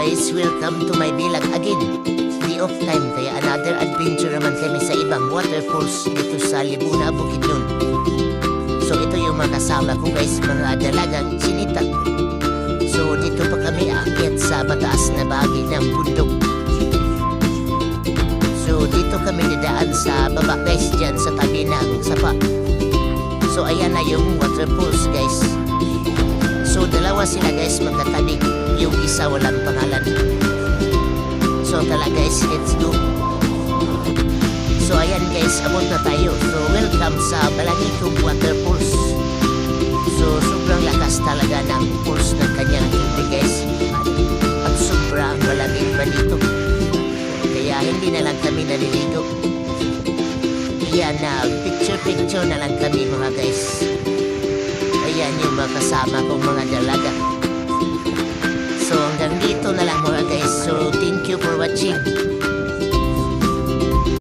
guys, welcome to my vlog again. Day of time, kaya another adventure naman kami sa ibang waterfalls dito sa Libuna, Bukidnon. So ito yung mga kasama ko guys, mga dalagang sinita. So dito pa kami aakyat sa mataas na bahagi ng bundok. So dito kami didaan sa baba guys, dyan sa tabi ng sapa. So ayan na yung waterfalls guys. So dalawa sila guys magkatabi. Yung isa walang pangalan. So tala guys, let's go. So ayan guys, abot na tayo. So welcome sa Balangitog Waterfalls. So sobrang lakas talaga ng pulse ng kanyang tubig guys. At sobrang malamig pa dito. Kaya hindi na lang kami naliligo. Yan na, picture na lang kami mga guys. Ayan yung mga kasama kong mga dalaga. So hanggang dito na lang mga guys. So thank you for watching.